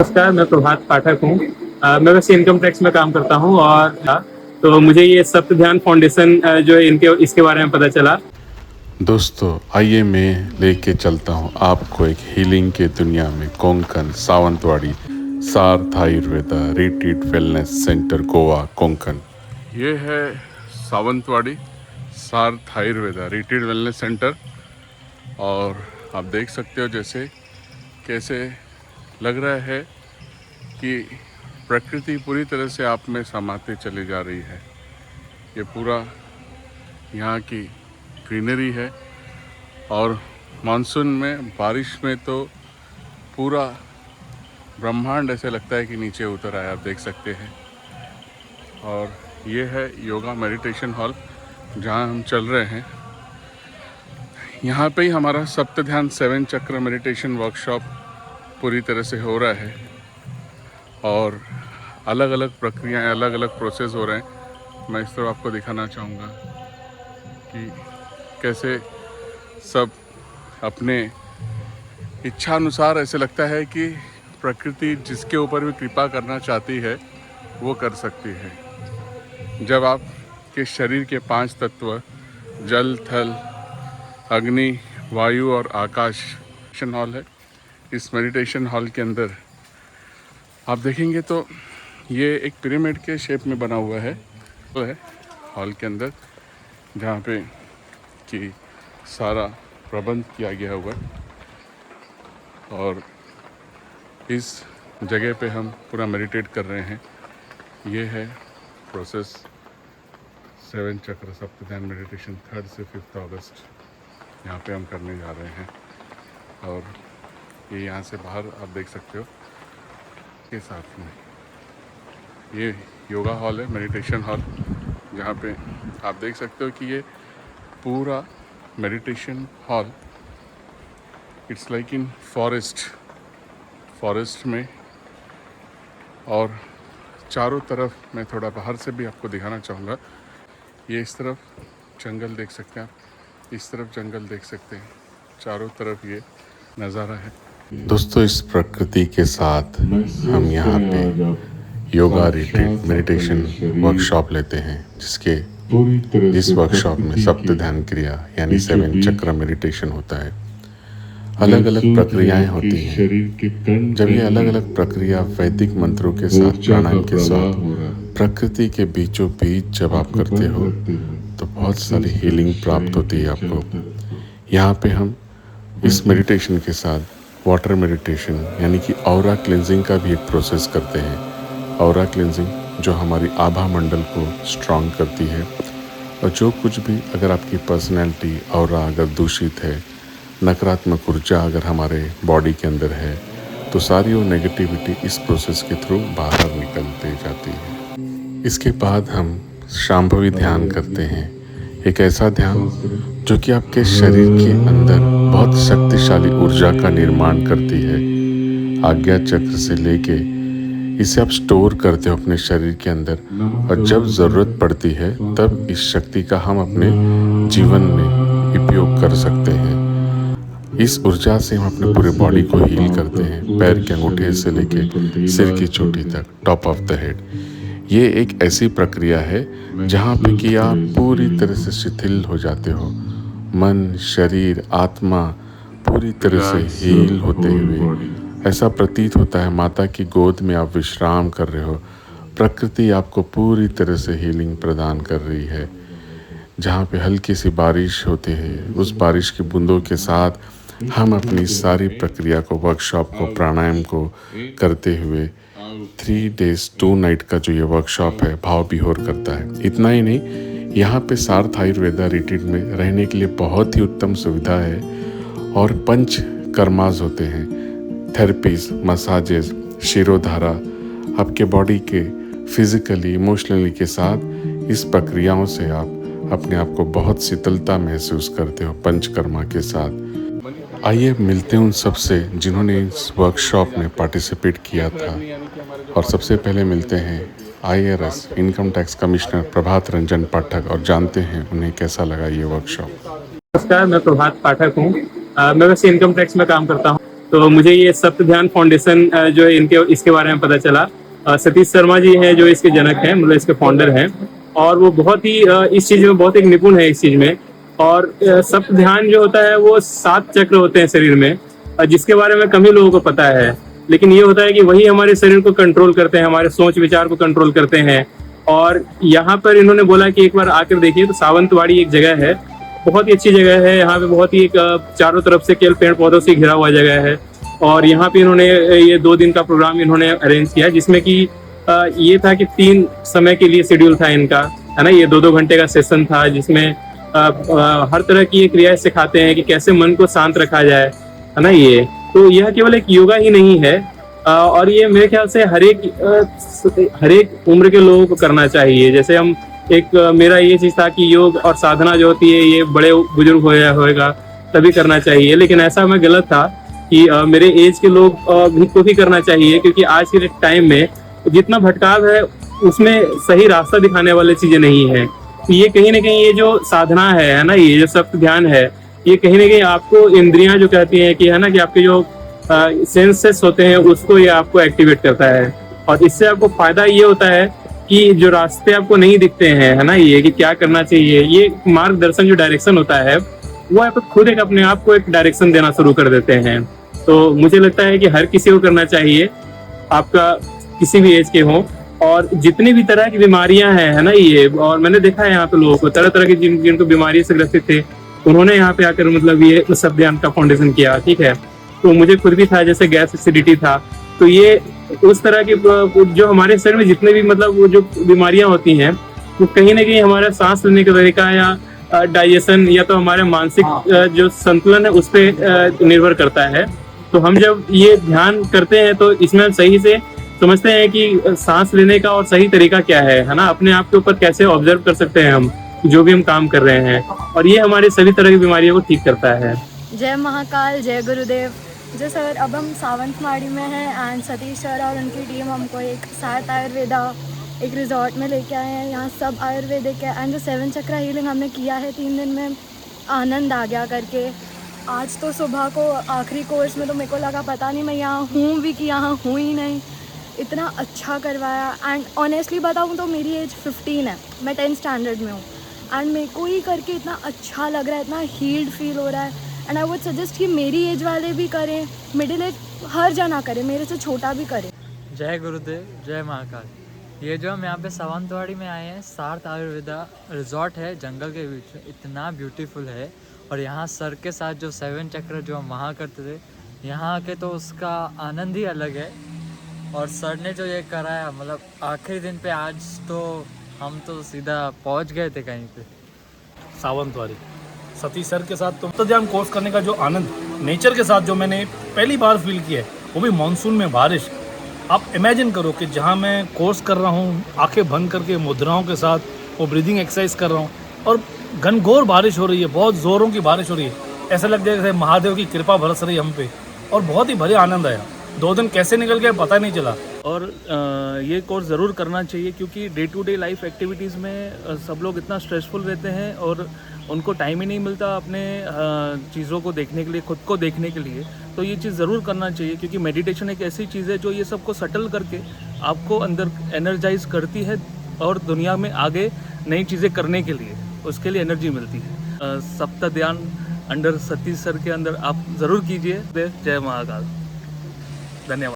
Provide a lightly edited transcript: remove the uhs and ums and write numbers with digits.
नमस्कार, मैं प्रभात पाठक हूँ। मैं वैसे इनकम टैक्स में काम करता हूँ और तो मुझे ये सप्त ध्यान फाउंडेशन जो है इनके इसके बारे में पता चला। दोस्तों आइए मैं लेके चलता हूँ आपको एक हीलिंग के दुनिया में कोंकण सावंतवाड़ी सार्थ Ayurveda retreat wellness centre Goa Konkan. ये है सावंतवाड़ी सार्थ आयुर्वेदा रिट्रीट वेलनेस सेंटर। और आप देख सकते हो जैसे कैसे लग रहा है कि प्रकृति पूरी तरह से आप में समाते चली जा रही है। ये पूरा यहाँ की ग्रीनरी है और मानसून में बारिश में तो पूरा ब्रह्मांड ऐसे लगता है कि नीचे उतर आया, आप देख सकते हैं। और ये है योगा मेडिटेशन हॉल जहाँ हम चल रहे हैं। यहाँ पे ही हमारा सप्त ध्यान 7 चक्र मेडिटेशन वर्कशॉप पूरी तरह से हो रहा है और अलग अलग प्रक्रियाएं अलग अलग प्रोसेस हो रहे हैं। मैं इस तरह आपको दिखाना चाहूँगा कि कैसे सब अपने इच्छा अनुसार ऐसे लगता है कि प्रकृति जिसके ऊपर भी कृपा करना चाहती है वो कर सकती है। जब आपके शरीर के 5 तत्व जल थल अग्नि वायु और आकाश मेडिटेशन हॉल है। इस मेडिटेशन हॉल के अंदर आप देखेंगे तो ये एक पिरामिड के शेप में बना हुआ है तो है हॉल के अंदर, जहाँ पे कि सारा प्रबंध किया गया हुआ है। और इस जगह पे हम पूरा मेडिटेट कर रहे हैं। ये है प्रोसेस 7 चक्र सप्त ध्यान मेडिटेशन 3 से 5 अगस्त यहाँ पे हम करने जा रहे हैं। और ये यहाँ से बाहर आप देख सकते हो के साथ में ये योगा हॉल है, मेडिटेशन हॉल, जहाँ पे आप देख सकते हो कि ये पूरा meditation hall it's like in forest में। और चारों तरफ मैं थोड़ा बाहर से भी आपको दिखाना चाहूँगा। ये इस तरफ जंगल देख सकते हैं आप, इस तरफ जंगल देख सकते हैं, चारों तरफ ये नज़ारा है। दोस्तों इस प्रकृति के साथ हम यहाँ पे योगा रिट्रीट मेडिटेशन वर्कशॉप लेते हैं, जिस वर्कशॉप में सप्त ध्यान क्रिया यानी 7 चक्र मेडिटेशन होता है। अलग अलग प्रक्रियाएं होती हैं। जब ये अलग अलग प्रक्रिया वैदिक मंत्रों के साथ प्राणायाम के साथ प्रकृति के बीचों बीच जब आप करते हो तो बहुत सारी हीलिंग प्राप्त होती है आपको। यहाँ पे हम इस मेडिटेशन के साथ वाटर मेडिटेशन यानी कि ऑरा क्लिनजिंग का भी एक प्रोसेस करते हैं। ऑरा क्लिनजिंग जो हमारी आभा मंडल को स्ट्रॉन्ग करती है और जो कुछ भी अगर आपकी पर्सनैलिटी ऑरा अगर दूषित है, नकारात्मक ऊर्जा अगर हमारे बॉडी के अंदर है तो सारी वो नेगेटिविटी इस प्रोसेस के थ्रू बाहर निकलते जाती है। इसके बाद हम शांभवी ध्यान करते हैं, एक ऐसा ध्यान जो कि आपके शरीर के अंदर बहुत शक्तिशाली ऊर्जा का निर्माण करती है। आज्ञा चक्र से लेके इसे आप स्टोर करते हो अपने शरीर के अंदर और जब ज़रूरत पड़ती है तब इस शक्ति का हम अपने जीवन में उपयोग कर सकते हैं। इस ऊर्जा से हम अपने पूरे बॉडी को हील करते हैं, पैर के अंगूठे से लेके सिर की चोटी तक, टॉप ऑफ द हेड। ये एक ऐसी प्रक्रिया है जहाँ पे कि आप पूरी तरह से शिथिल हो जाते हो। मन शरीर आत्मा पूरी तरह से हील होते हुए ऐसा प्रतीत होता है माता की गोद में आप विश्राम कर रहे हो। प्रकृति आपको पूरी तरह से हीलिंग प्रदान कर रही है। जहाँ पे हल्की सी बारिश होती है, उस बारिश की बूंदों के साथ हम अपनी सारी प्रक्रिया को, वर्कशॉप को, प्राणायाम को करते हुए 3 days 2 night का जो ये वर्कशॉप है भाव विभोर करता है। इतना ही नहीं, यहाँ पे सार्थ आयुर्वेदा रिट्रीट में रहने के लिए बहुत ही उत्तम सुविधा है और पंच कर्माज होते हैं, थेरेपीज, मसाजेस, शिरोधारा, आपके बॉडी के फिजिकली इमोशनली के साथ इस प्रक्रियाओं से आप अपने आप को बहुत शीतलता महसूस करते हो पंचकर्मा के साथ। आइए मिलते हैं उन सब से जिन्होंने इस वर्कशॉप में पार्टिसिपेट किया था। और सबसे पहले मिलते हैं IRS income tax commissioner Prabhat Ranjan पाठक और जानते हैं उन्हें कैसा लगा ये वर्कशॉप। नमस्कार, मैं प्रभात पाठक हूँ। मैं वैसे इनकम टैक्स में काम करता हूँ। तो मुझे ये सप्त ध्यान फाउंडेशन जो है इनके इसके बारे में पता चला। सतीश शर्मा जी हैं जो इसके जनक हैं, मतलब इसके फाउंडर हैं, और वो बहुत ही इस चीज में बहुत एक निपुण है इस चीज में। और सप्त ध्यान जो होता है वो 7 चक्र होते हैं शरीर में, जिसके बारे में कम ही लोगों को पता है। लेकिन ये होता है कि वही हमारे शरीर को कंट्रोल करते हैं, हमारे सोच विचार को कंट्रोल करते हैं। और यहाँ पर इन्होंने बोला कि एक बार आकर देखिए, तो सावंतवाड़ी एक जगह है, बहुत ही अच्छी जगह है। यहाँ पे बहुत ही चारों तरफ से केवल पेड़ पौधों से घिरा हुआ जगह है। और यहाँ पे इन्होंने ये 2 दिन का प्रोग्राम इन्होंने अरेंज किया, जिसमें कि ये था कि 3 समय के लिए शेड्यूल था इनका, है ना। ये 2-2 घंटे का सेशन था, जिसमें हर तरह की क्रियाएं सिखाते हैं कि कैसे मन को शांत रखा जाए, है ना। ये तो यह केवल एक योगा ही नहीं है, और ये मेरे ख्याल से हर एक उम्र के लोगों को करना चाहिए। जैसे हम मेरा ये चीज था कि योग और साधना जो होती है ये बड़े बुजुर्ग होएगा तभी करना चाहिए, लेकिन ऐसा मैं गलत था कि मेरे एज के लोग को भी करना चाहिए, क्योंकि आज के टाइम में जितना भटकाव है उसमें सही रास्ता दिखाने वाली चीजें नहीं है। ये कहीं ना कहीं ये जो साधना है ना, ये जो सप्त ध्यान है, ये कहीं ना कहीं आपको इंद्रियां जो कहती हैं कि, है ना, कि आपके जो सेंसेस होते हैं उसको ये आपको एक्टिवेट करता है। और इससे आपको फायदा ये होता है कि जो रास्ते आपको नहीं दिखते हैं, है ना, ये कि क्या करना चाहिए, ये मार्गदर्शन जो डायरेक्शन होता है वो आप खुद एक अपने आप को एक डायरेक्शन देना शुरू कर देते हैं। तो मुझे लगता है कि हर किसी को करना चाहिए, आपका किसी भी एज के हो। और जितनी भी तरह की बीमारियां हैं, है ना, ये, और मैंने देखा है यहाँ पे लोगों को तरह तरह की जिनको बीमारी से ग्रसित थे, उन्होंने यहाँ पे आकर मतलब ये सप्त ध्यान का फाउंडेशन किया, ठीक है। तो मुझे खुद भी था, जैसे गैस एसिडिटी था, तो ये उस तरह की जो हमारे शरीर में जितने भी मतलब वो जो बीमारियां होती हैं, वो कहीं ना कहीं हमारा सांस लेने का तरीका या डाइजेशन या तो हमारे मानसिक जो संतुलन है उस पर निर्भर करता है। तो हम जब ये ध्यान करते हैं तो इसमें हम सही से समझते हैं कि सांस लेने का और सही तरीका क्या है ना, अपने आप के ऊपर कैसे ऑब्जर्व कर सकते हैं हम जो भी हम काम कर रहे हैं, और ये हमारे सभी तरह की बीमारियों को ठीक करता है। जय महाकाल, जय गुरुदेव। जो सर, अब हम सावंतवाड़ी में हैं एंड सतीश सर और उनकी टीम हमको एक सात आयुर्वेदा एक रिजॉर्ट में लेके आए हैं। यहाँ सब आयुर्वेदिक है एंड जो 7 चक्र हीलिंग हमने किया है 3 दिन में, आनंद आ गया करके। आज तो सुबह को आखिरी कोर्स में तो मेरे को लगा पता नहीं मैं यहाँ हूँ भी कि यहाँ हूँ ही नहीं, इतना अच्छा करवाया। एंड ऑनेस्टली बताऊँ तो मेरी एज 15 है, मैं 10th स्टैंडर्ड में हूँ, एंड मेरे को ही करके इतना अच्छा लग रहा है, इतना हील्ड फील हो रहा है। एंड आई वुड सजेस्ट कि मेरी एज वाले भी करें, मिडिल एज हर जना करे, मेरे से छोटा भी करे। जय गुरुदेव, जय महाकाल। ये जो हम यहाँ पे सावंतवाड़ी में आए हैं, सार्थ आयुर्वेदा रिजॉर्ट है जंगल के बीच में, इतना ब्यूटीफुल है। और यहाँ सर के साथ जो 7 चक्र जो हम वहाँ करते थे, यहाँ आके तो उसका आनंद ही अलग है। और सर ने जो ये कराया, मतलब आखिरी दिन पे आज तो हम तो सीधा पहुँच गए थे कहीं पे। सावंतवाड़ी सतीश सर के साथ तो ध्यान कोर्स करने का जो आनंद नेचर के साथ जो मैंने पहली बार फील किया है, वो भी मानसून में बारिश। आप इमेजिन करो कि जहाँ मैं कोर्स कर रहा हूँ, आंखें बंद करके मुद्राओं के साथ वो ब्रीदिंग एक्सरसाइज कर रहा हूँ, और घनघोर बारिश हो रही है, बहुत ज़ोरों की बारिश हो रही है, ऐसा लग जाए जैसे महादेव की कृपा बरस रही है हम पे, और बहुत ही भरे आनंद आया। 2 दिन कैसे निकल गए पता नहीं चला। और ये कोर्स ज़रूर करना चाहिए, क्योंकि day to day life activities में सब लोग इतना स्ट्रेसफुल रहते हैं और उनको टाइम ही नहीं मिलता अपने चीज़ों को देखने के लिए, खुद को देखने के लिए। तो ये चीज़ ज़रूर करना चाहिए, क्योंकि मेडिटेशन एक ऐसी चीज़ है जो ये सबको सटल करके आपको अंदर एनर्जाइज करती है, और दुनिया में आगे नई चीज़ें करने के लिए उसके लिए एनर्जी मिलती है। सप्त ध्यान अंडर सतीश सर के अंदर आप ज़रूर कीजिए। जय महाकाल, धन्यवाद।